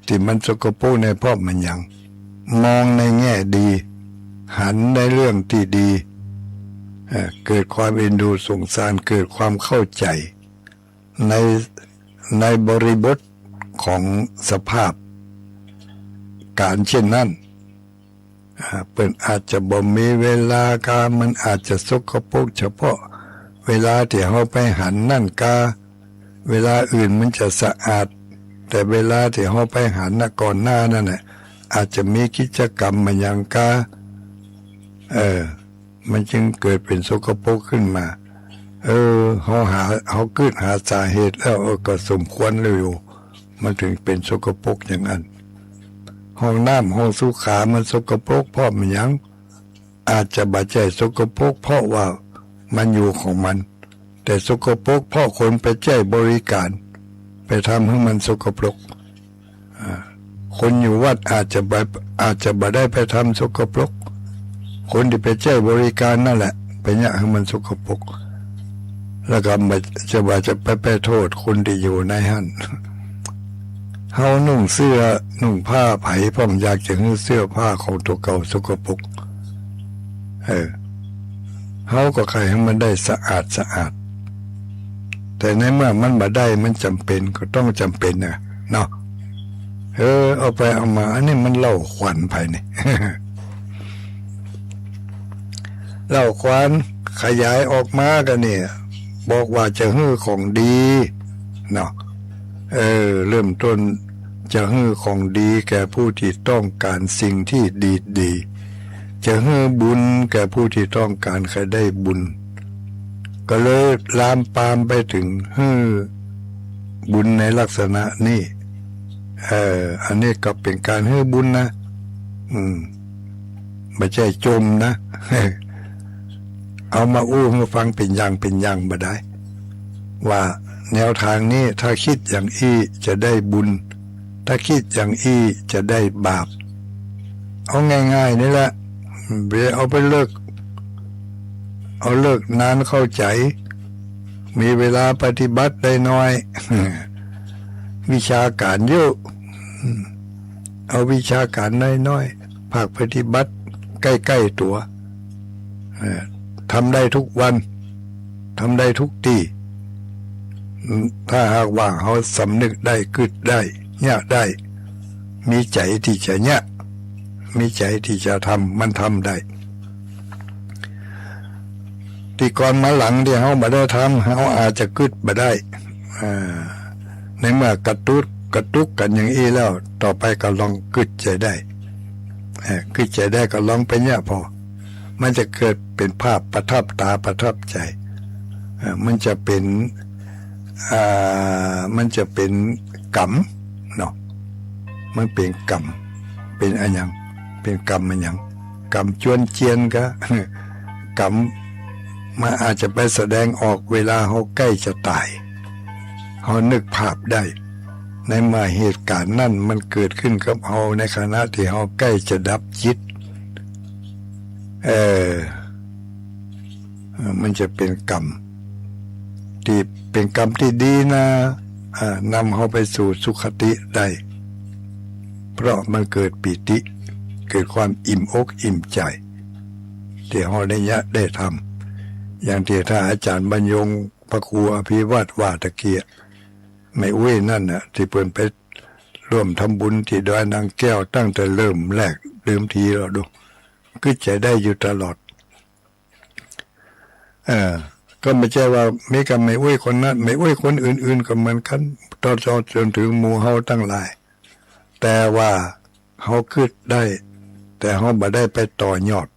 ที่มันสกปรกในเพราะมันยังมองในแง่ดีหันในเรื่องที่ดีเกิดความเอ็นดูสงสารเกิดความเข้าใจในบริบทของสภาพการเช่นนั้นเปิ้นอาจจะบ่มีเวลาการมันอาจจะสกปรกเฉพาะเวลาที่เฮาไปหันนั่นกาเวลาอื่นมันจะสะอาดแต่เวลาที่เฮาไปหันก่อนหน้านั่นน่ะอาจจะมีกิจกรรมมันยังกามันจึงเกิดเป็นสกปรกขึ้นมาเขาเกิดหาสาเหตุแล้วก็สมควรเลยอยู่มันถึงเป็นสกปรกอย่างนั้นห้องน้ำห้องสุขามันสกปรกเพราะมันยังอาจจะบาดใจสกปรกเพราะว่ามันอยู่ของมันแต่สกปรกเพราะคนไปใช้บริการไปทำให้มันสกปรกคนอยู่วัดอาจจะบ่ได้ไปทำสกปรกคนที่ไปใช้บริการนั่นแหละไปเนี่ยให้มันสกปรกแล้วก็จะไปโทษคนที่อยู่ในหันเฮานุ่งเสื้อนุ่งผ้าไผ่พ่อมอยากจะให้เสื้อผ้าของตัวเก่าสกปรกเฮาก็ใครให้มันได้สะอาดแต่ในเมื่อมันบ่ได้มันจำเป็นก็ต้องจำเป็นนะเนาะเอาไปเอามาอันนี้มันเล่าขวัญภายใน เล่าขวัญขยายออกมากันเนี่ยบอกว่าจะฮื้อของดีเนาะเริ่มต้นจะฮื้อของดีแก่ผู้ที่ต้องการสิ่งที่ดีจะฮื้อบุญแก่ผู้ที่ต้องการใครได้บุญก็เลยลามปามไปถึงฮื้อบุญในลักษณะนี้อันนี้ก็เป็นการฮื้อบุญนะไม่ใช่จมนะเอามาอู้มาฟังเป็นอย่างบ่ได้ว่าแนวทางนี้ถ้าคิดอย่างอี้จะได้บุญถ้าคิดอย่างอี้จะได้บาปเอาง่ายๆนี่แหละเอาไปเลิกนานเข้าใจมีเวลาปฏิบัติได้น้อยวิชาการเยอะเอาวิชาการน้อยๆภาคปฏิบัติใกล้ๆตัวทำได้ทุกวันทำได้ทุกที่ถ้าหากว่าเขาสำนึกได้กึดได้เนี่ยได้มีใจที่จะเนี่ยมีใจที่จะทำมันทำได้ที่ก่อนมาหลังที่เขาไม่ได้ทำเขาอาจจะกึดไม่ได้ในเมื่อกระตุกกันอย่างนี้แล้วต่อไปก็ลองกึดใจได้กึดใจได้ก็ลองไปเนี่ยพอมันจะเกิดเป็นภาพประทับตาประทับใจมันจะเป็นกรรมเนาะมันเป็นกรรมเป็นอะไรอย่างเป็นกรรมมันอย่างกรรมจวนเจียนก็กรรมมันอาจจะไปแสดงออกเวลาเขาใกล้จะตายเขานึกภาพได้ ในเมื่อเหตุการณ์นั่นมันเกิดขึ้นกับเฮาในขณะที่เฮาใกล้จะดับจิตมันจะเป็นกรรมที่เป็นกรรมที่ดีนะนำเขาไปสู่สุขติได้เพราะมันเกิดปิติเกิดความอิ่มอกอิ่มใจที่เขาได้ทำอย่างที่ท่านอาจารย์บรรยงพระครูอภิวัตว่าตะเกียไม่อุ้ยนั่นน่ะที่เพิ่นไปร่วมทำบุญที่ดอยนางแก้วตั้งแต่เริ่มแรกเดิมทีเราดูก็ใจได้อยู่ตลอดก็ไม่ใช่ว่ามีกับไม่อุ้ยคนนั้นไม่อุ้ยคนอื่นๆก็เหมือนกันตลอดจนถึงหมู่เฮาตั้งหลายแต่ว่าเฮาคิดได้แต่เฮาบ่ได้ไปต่อยอด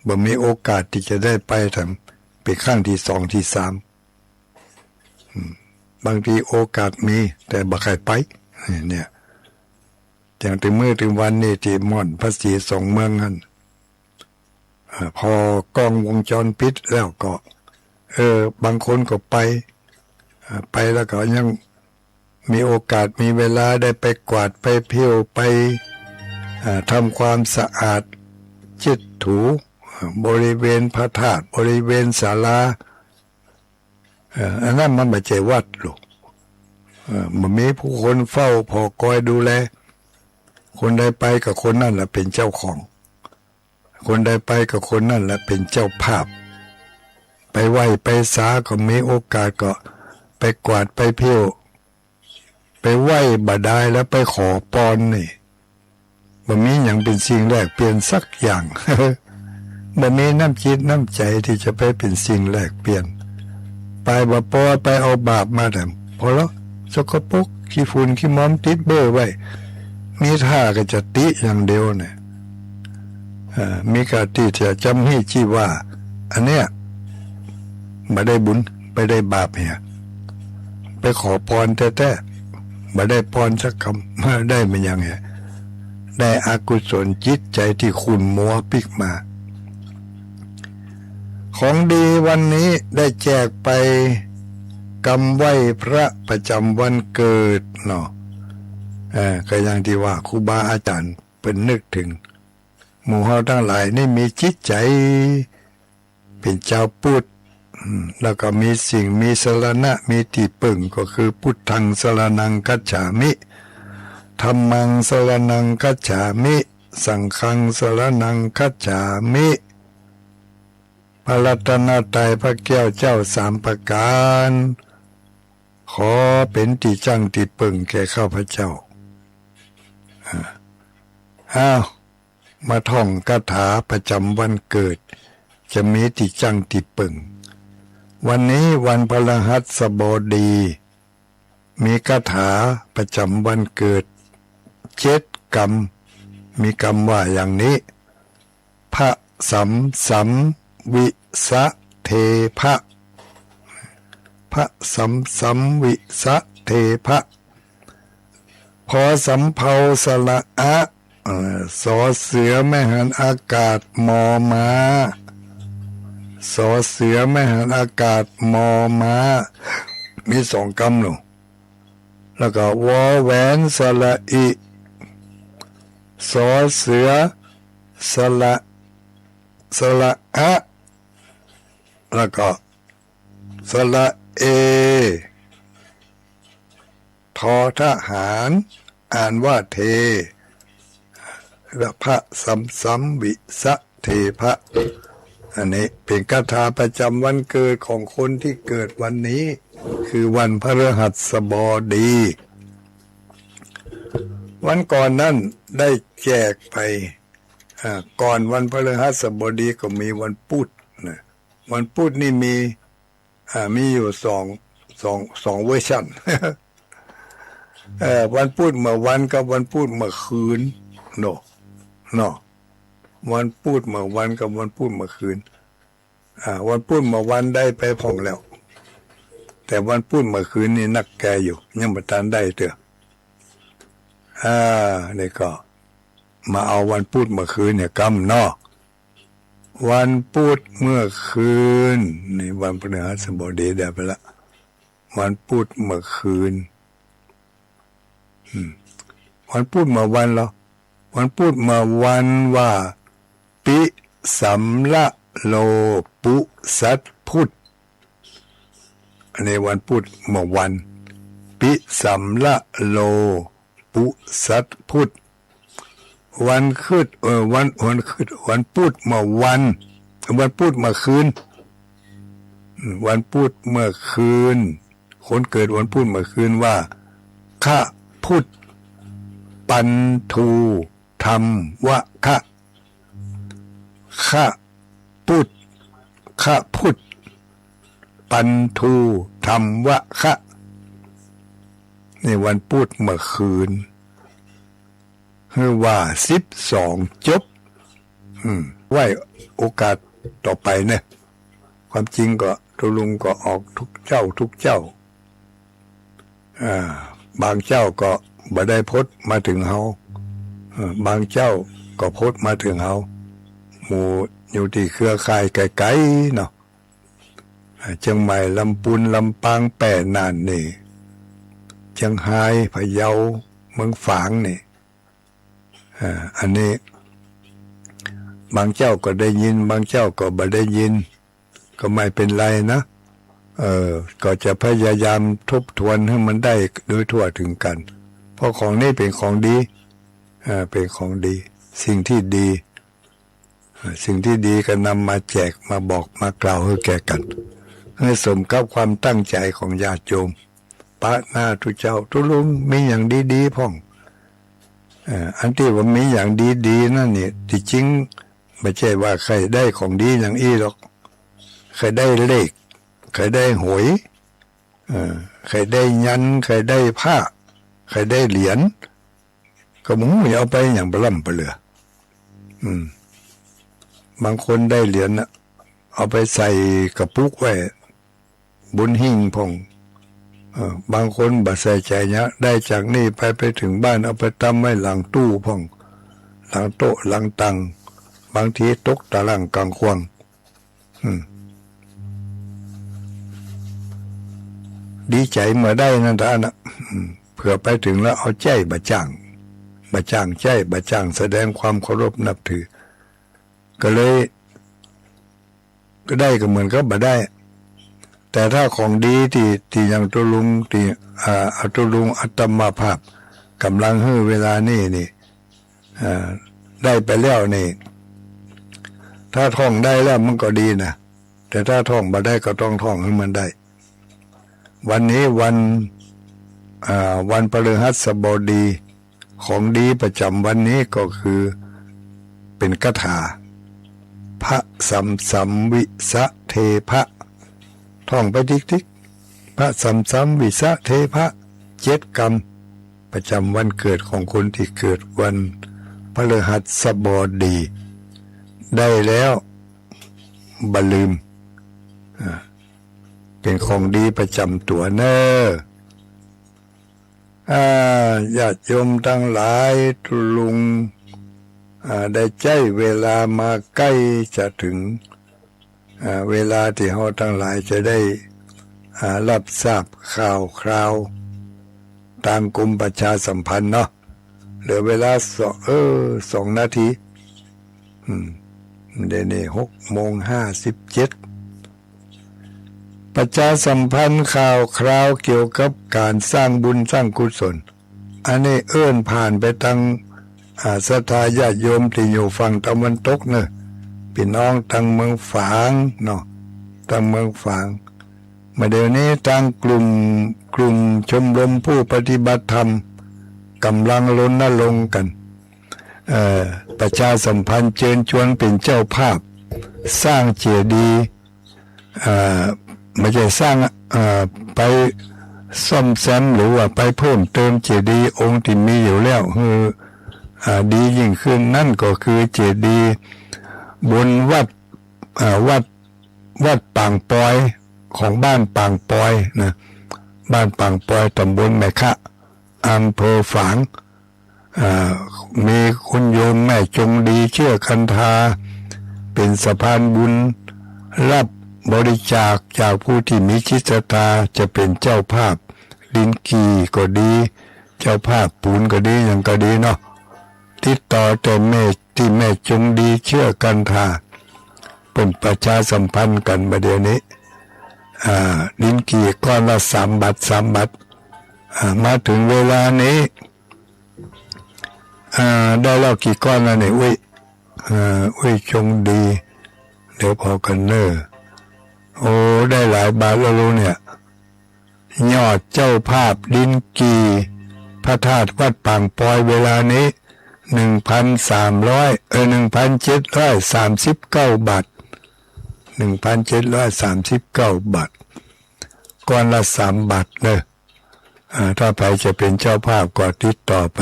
บ่มีโอกาสที่จะได้ไปทำเป็นครั้งที่สองที่สามบางทีโอกาสมีแต่บ่ใครไปเนี่ยอย่างถึงมื้อถึงวันนี้ที่ม่อนภาษีสองเมืองนั่นพอกล้องวงจรปิดแล้วก็บางคนก็ไปแล้วก็ยังมีโอกาสมีเวลาได้ไปกวาดไปเพี้ยวไปทำความสะอาดเช็ดถูบริเวณพระธาตุบริเวณศาลาอันนั้นมันไม่ใช่วัดหรอกมันมีผู้คนเฝ้าพอคอยดูแลคนใดไปกับคนนั่นแหละเป็นเจ้าของคนใดไปกับคนนั่นแหละเป็นเจ้าภาพไปไหว้ไปสาก็มีโอกาสก็ไปกวาดไปเพี้ยวไปไหว้บาดาลแล้วไปขอพรนี่บ่มีอย่างเป็นสิ่งแรกเปลี่ยนสักอย่าง บ่มีน้ำจิตน้ำใจที่จะไปเป็นสิ่งแรกเปลี่ยนไปบ่พอไปเอาบาปมาแต่พอแล้วสกปรกขี้ฝุ่นขี้มอมติดเบ้อไว้มีท่าก็จะติอย่างเดียวเนี่ยมีกาติจะจำให้ชีว่าอันเนี้ยไม่ได้บุญไม่ได้บาปเนี่ยไปขอพรแต่ไม่ได้พรสักคำได้มันยังไงได้อกุศลจิตใจที่ขุ่นมัวปิกมาของดีวันนี้ได้แจกไปกำไหว้พระประจำวันเกิดเนาะก็อย่างที่ว่าครูบาอาจารย์เป็นนึกถึงหมู่เฮาทั้งหลายนี่มีจิตใจเป็นเจ้าพุทธแล้วก็มีสิ่งมีสรณะมีที่พึ่งก็คือพุทธังสรณังคัจฉามิธัมมังสรณังคัจฉามิสังฆังสรณังคัจฉามิพระรัตนตรัยพระแก้วเจ้าสามประการขอเป็นที่จังที่พึ่งแก่ข้าพเจ้ามาท่องคาถาประจำวันเกิดจะมีที่จังที่ปึงวันนี้วันพฤหัสบดีมีคาถาประจำวันเกิด7 กรรมมีกรรมว่าอย่างนี้พระสัมวิสะเทพะพระสัมวิสะเทพะพอสำเภาสระอะสอเสือแม่หันอากาศมอม้าสอเสือแม่หันอากาศมอม้ามี2 กรรมหนูแล้วก็วอแหวนสระอิสอเสือสระอะแล้วก็สระเอทอทหารอ่านว่าเทและพระสัมวิสะเทพะอันนี้เป็นคาถาประจำวันเกิดของคนที่เกิดวันนี้คือวันพฤหัสบดีวันก่อนนั้นได้แจกไปก่อนวันพฤหัสบดีก็มีวันพุธนะวันพุธนี่มีอยู่สองเวอร์ชัน วันพุธเมื่อวันกับวันพุธเมื่อคืนเนาะวันพุธเมื่อวันกับวันพุธเมื่อคืนวันพุธเมื่อวันได้ไปพ่องแล้วแต่วันพุธเมื่อคืนนี่นักแกอยู่ยังไม่ทันได้เถอะนี่ก็มาเอาวันพุธเมื่อคืนเนี่ยกำเนาะวันพุธเมื่อคืนนี่วันพฤหัสบดีได้ไปละวันพุธเมื่อคืน วันพูดเมื่อวันเหรอวันพูดเมื่อวันว่าปิสัมละโลปุสัตพุทธอันนี้วันพูดเมื่อวันปิสัมละโลปุสัตพุทธวันคืดวันคืดวันพูดเมื่อวันพูดเมื่อคืนวันพูดเมื่อคืนคนเกิดวันพูดเมื่อคืนว่าข้าพุทธปันทูธรรมวะข้าพุทธปันทูธรรมวะคะนี่วันพูดเมื่อคืนคือว่า12จบไว้โอกาสต่อไปเนี่ยความจริงก็ตุลุงก็ออกทุกเจ้าบางเจ้าก็บ่ได้พดมาถึงเฮาบางเจ้าก็พดมาถึงเฮาหมู่อยู่ที่เครือข่ายไกลๆเนาะเชียงใหม่ลำพูนลำปางแป่น่านนี่เชียงรายพะเยาเมืองฝางนี่อันนี้บางเจ้าก็ได้ยินบางเจ้าก็บ่ได้ยินก็ไม่เป็นไรนะก็จะพยายามทบทวนให้มันได้โดยทั่วถึงกันเพราะของนี้เป็นของดีเป็นของดีสิ่งที่ดีก็นำมาแจกมาบอกมากล่าวให้แก่กันให้สมกับความตั้งใจของญาติโยมปะหน้าทุเจ้าทุลุงมีอย่างดีๆพ่องอันที่ว่ามีอย่างดีๆนั่นนี่ที่จริงไม่ใช่ว่าใครได้ของดีอย่างอี้หรอกใครได้เลขใครได้หวยใครได้ยันใครได้ผ้าใครได้เหรียญก็มึงไม่เอาไปอย่างปล่ำปเหลือบางคนได้เหรียญนะเอาไปใส่กระปุกไว้บนหิ้งพงบางคนบัดใส่ใจเนี้ยได้จากนี่ไปถึงบ้านเอาไปตั้งไว้หลังตู้พงหลังโต๊ะหลังตังบางทีตกตะลังกลางควงดีใจเมื่อได้นั่นท่านนะเผื่อไปถึงแล้วเอาใจบะจ่างใจบะจ่างแสดงความเคารพนับถือก็เลยก็ได้ก็เหมือนกับบ่ได้แต่ถ้าของดีที่อย่างตุลุงที่ตุลุงอัตมาภาพกำลังให้เวลานี่ได้ไปแล้วนี่ถ้าท่องได้แล้วมันก็ดีนะแต่ถ้าท่องบ่ได้ก็ต้องท่องให้มันได้วันนี้วันพฤหัสบดีของดีประจำวันนี้ก็คือเป็นคาถาพระสัมวิสะเทพะท่องไปทิกพระสัมวิสะเทพะ7 กรรมประจำวันเกิดของคนที่เกิดวันพฤหัสบดีได้แล้วบ่ลืมเป็นของดีประจำตัวเนญาติโยมทั้งหลายทุลุงได้ใจเวลามาใกล้จะถึงเวลาที่เราทั้งหลายจะได้รับทราบข่าวคราวตามกรมประชาสัมพันธ์เนาะเหลือเวลา2 นาทีเดี๋ยวนี้6:57ประชาสัมพันธ์ข่าวคราวเกี่ยวกับการสร้างบุญสร้างกุศลอันนี้ผ่านไปทางศรัทธาญาติโยมที่อยู่ฝั่งตะวันตกเนี่ยพี่น้องทางเมืองฝางเนาะทางเมืองฝางมาเดี๋ยวนี้ทางกลุ่มชมรมผู้ปฏิบัติธรรมกำลังรณรงค์กันประชาสัมพันธ์เชิญชวนเป็นเจ้าภาพสร้างเจดีย์ไม่ใช่สร้างไปซ่อมแซมหรือว่าไปเพิ่มเติมเจดีย์องค์ที่มีอยู่แล้วดียิ่งขึ้นนั่นก็คือเจดีย์บนวัดปางปอยของบ้านปางปอยนะบ้านปางปอยตำบลแม่คะอำเภอฝางมีคุณโยมแม่จงดีเชื่อคันธาเป็นสะพานบุญรับบริจาคจากผู้ที่มีจิตศรัทธาจะเป็นเจ้าภาพลิ้นกีก็ดี เจ้าภาพปูนก็ดีอย่างก็ดีเนาะติดต่อแต่แม่ที่แม่จงดีเชื่อกันท่าเป็นประชาสัมพันธ์กันประเดี๋ยวนี้ดินกี่ก้อนละ3 บาทมาถึงเวลานี้ได้แล้วกี่ก้อนแล้วเนี่ยอุ้ยจงดีเดี๋ยวพอกันเนอโอ้ได้หลายบาทแล้วรู้เนี่ยยอดเจ้าภาพดินกีพระธาตุวัดปางปอยเวลานี้1,739 บาท1,739 บาทก้อนละ3 บาทเลยถ้าใครจะเป็นเจ้าภาพก็ติดต่อไป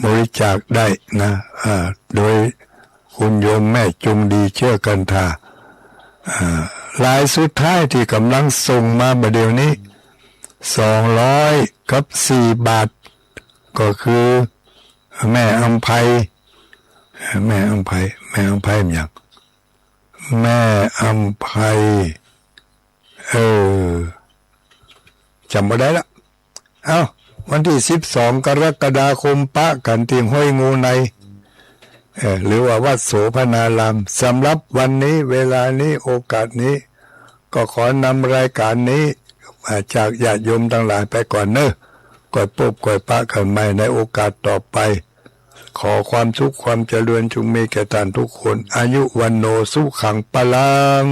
บริจาคได้นะโดยคุณโยมแม่จงดีเชื่อกันท่ารายสุดท้ายที่กำลังส่งมาประเดี๋ยวนี้204 บาทก็คือแม่อำไพอย่างแม่อำไพจำไม่ได้ละวันที่12 กรกฎาคมปะกันที่ห้วยงูในหรือว่าวัดโสภณารามสำหรับวันนี้เวลานี้โอกาสนี้ก็ขอนำรายการนี้จากญาติโยมทั้งหลายไปก่อนเนอะก่อยปบก่อยปะกันใหม่ในโอกาสต่อไปขอความสุขความเจริญจงมีแก่ท่านทุกคนอายุวันโนสุขังปลัง